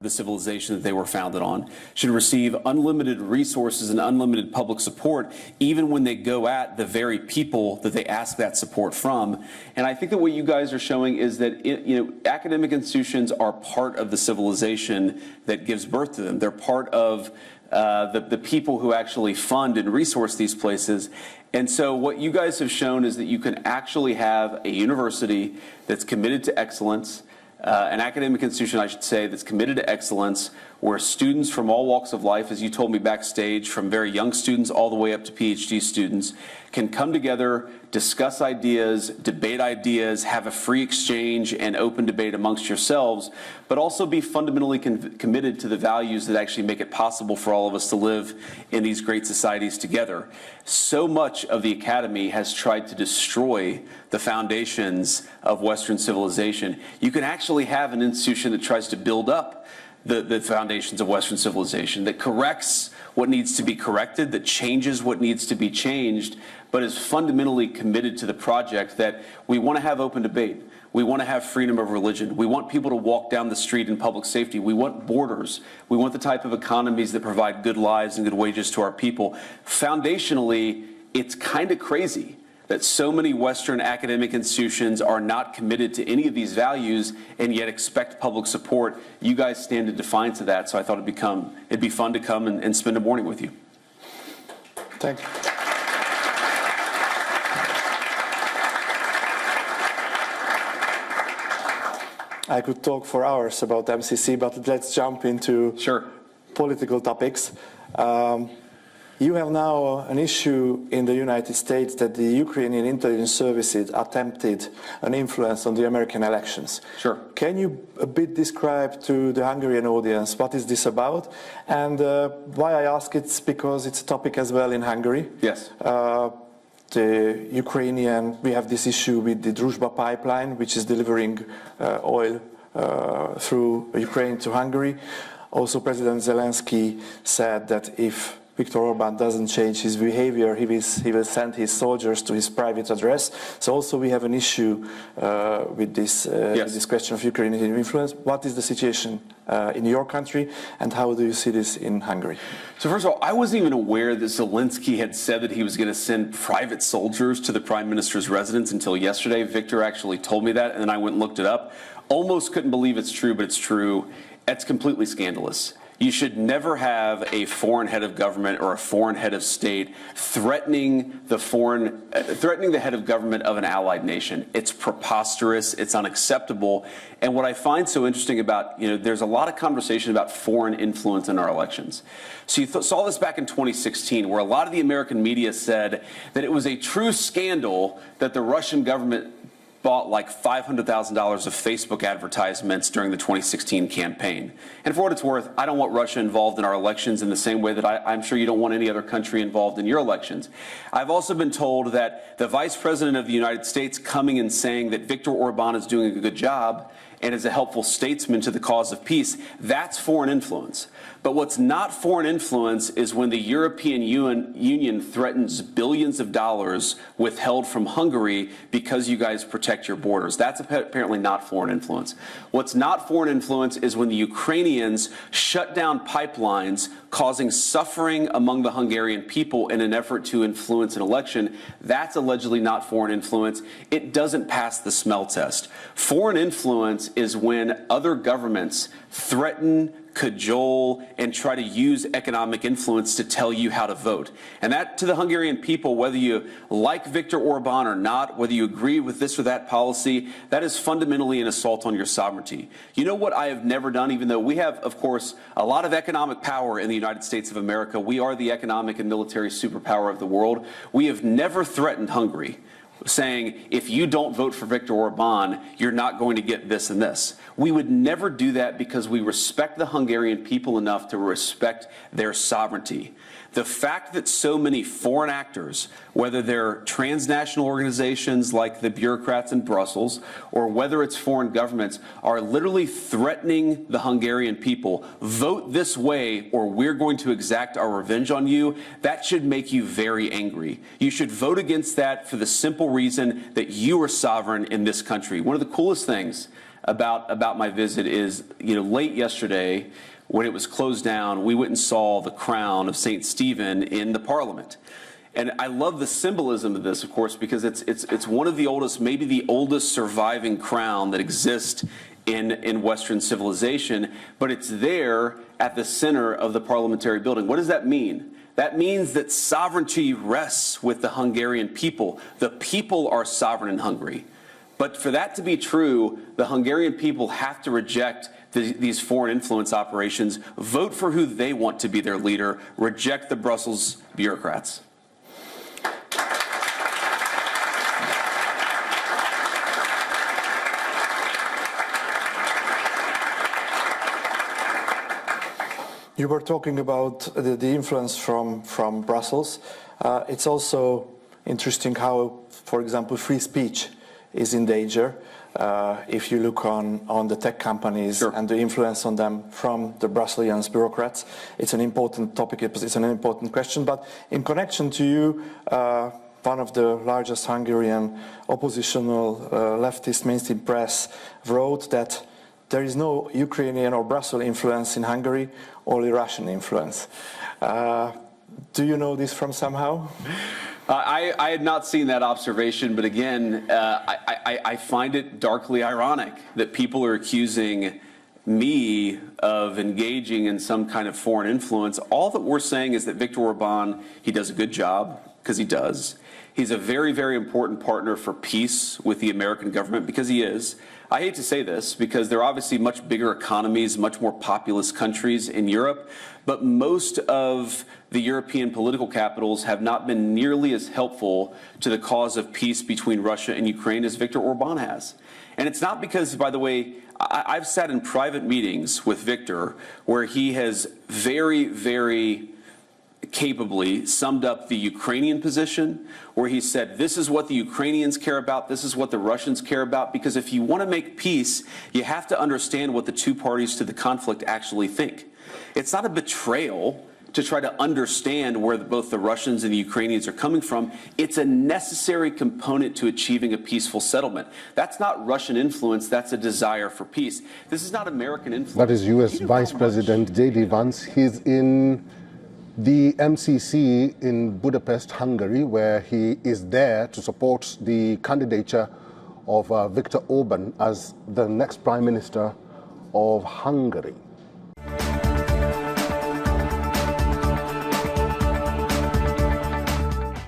the civilization that they were founded on, should receive unlimited resources and unlimited public support, even when they go at the very people that they ask that support from. And I think that what you guys are showing is that academic institutions are part of the civilization that gives birth to them. They're part of the people who actually fund and resource these places. And so what you guys have shown is that you can actually have a university that's committed to excellence, an academic institution, I should say, that's committed to excellence, where students from all walks of life, as you told me backstage, from very young students all the way up to PhD students, can come together, discuss ideas, debate ideas, have a free exchange and open debate amongst yourselves, but also be fundamentally committed to the values that actually make it possible for all of us to live in these great societies together. So much of the academy has tried to destroy the foundations of Western civilization. You can actually have an institution that tries to build up the foundations of Western civilization, that corrects what needs to be corrected, that changes what needs to be changed, but is fundamentally committed to the project that we want to have open debate. We want to have freedom of religion. We want people to walk down the street in public safety. We want borders. We want the type of economies that provide good lives and good wages to our people. Foundationally, it's kind of crazy that so many Western academic institutions are not committed to any of these values and yet expect public support. You guys stand in defiance of that, so I thought it'd be fun to come and spend a morning with you. Thank you. I could talk for hours about MCC, but let's jump into political topics. You have now an issue in the United States that the Ukrainian intelligence services attempted an influence on the American elections. Sure. Can you a bit describe to the Hungarian audience what is this about? And why I ask it's because it's a topic as well in Hungary. Yes. The Ukrainian, we have this issue with the Druzhba pipeline, which is delivering oil through Ukraine to Hungary. Also, President Zelensky said that if Viktor Orban doesn't change his behavior, he will send his soldiers to his private address. So also we have an issue with this question of Ukrainian influence. What is the situation in your country, and how do you see this in Hungary? So first of all, I wasn't even aware that Zelensky had said that he was going to send private soldiers to the Prime Minister's residence until yesterday. Victor actually told me that, and then I went and looked it up. Almost couldn't believe it's true, but it's true. It's completely scandalous. You should never have a foreign head of government or a foreign head of state threatening the head of government of an allied nation. It's preposterous. It's unacceptable. And what I find so interesting about, there's a lot of conversation about foreign influence in our elections. So you saw this back in 2016, where a lot of the American media said that it was a true scandal that the Russian government bought like $500,000 of Facebook advertisements during the 2016 campaign. And for what it's worth, I don't want Russia involved in our elections in the same way that I'm sure you don't want any other country involved in your elections. I've also been told that the Vice President of the United States coming and saying that Viktor Orban is doing a good job and is a helpful statesman to the cause of peace, that's foreign influence. But what's not foreign influence is when the European Union threatens billions of dollars withheld from Hungary because you guys protect your borders. That's apparently not foreign influence. What's not foreign influence is when the Ukrainians shut down pipelines, causing suffering among the Hungarian people in an effort to influence an election. That's allegedly not foreign influence. It doesn't pass the smell test. Foreign influence is when other governments threaten, cajole, and try to use economic influence to tell you how to vote. And that, to the Hungarian people, whether you like Viktor Orban or not, whether you agree with this or that policy, that is fundamentally an assault on your sovereignty. You know what I have never done, even though we have, of course, a lot of economic power in the United States of America. We are the economic and military superpower of the world. We have never threatened Hungary, saying, if you don't vote for Viktor Orban, you're not going to get this and this. We would never do that because we respect the Hungarian people enough to respect their sovereignty. The fact that so many foreign actors, whether they're transnational organizations like the bureaucrats in Brussels, or whether it's foreign governments, are literally threatening the Hungarian people, vote this way or we're going to exact our revenge on you, that should make you very angry. You should vote against that for the simple reason that you are sovereign in this country. One of the coolest things about my visit is, late yesterday, when it was closed down, we went and saw the crown of St. Stephen in the Parliament. And I love the symbolism of this, of course, because it's one of the oldest, maybe the oldest surviving crown that exists in Western civilization, but it's there at the center of the parliamentary building. What does that mean? That means that sovereignty rests with the Hungarian people. The people are sovereign in Hungary. But for that to be true, the Hungarian people have to reject these foreign influence operations, vote for who they want to be their leader, reject the Brussels bureaucrats. You were talking about the influence from Brussels. It's also interesting how, for example, free speech is in danger. If you look on the tech companies Sure. and the influence on them from the Brussels bureaucrats, it's an important topic, it's an important question. But in connection to you, one of the largest Hungarian oppositional leftist mainstream press wrote that there is no Ukrainian or Brussels influence in Hungary, only Russian influence. Do you know this from somehow? I had not seen that observation, but again, I find it darkly ironic that people are accusing me of engaging in some kind of foreign influence. All that we're saying is that Viktor Orban, he does a good job, because he does. He's a very, very important partner for peace with the American government, because he is. I hate to say this, because they're obviously much bigger economies, much more populous countries in Europe, but most of the European political capitals have not been nearly as helpful to the cause of peace between Russia and Ukraine as Viktor Orban has. And it's not because, by the way, I've sat in private meetings with Viktor where he has very, very capably summed up the Ukrainian position, where he said, this is what the Ukrainians care about, this is what the Russians care about, because if you want to make peace, you have to understand what the two parties to the conflict actually think. It's not a betrayal to try to understand where both the Russians and the Ukrainians are coming from. It's a necessary component to achieving a peaceful settlement. That's not Russian influence, that's a desire for peace. This is not American influence. That is US Vice President JD Vance. He's in the MCC in Budapest, Hungary, where he is there to support the candidature of Viktor Orban as the next Prime Minister of Hungary.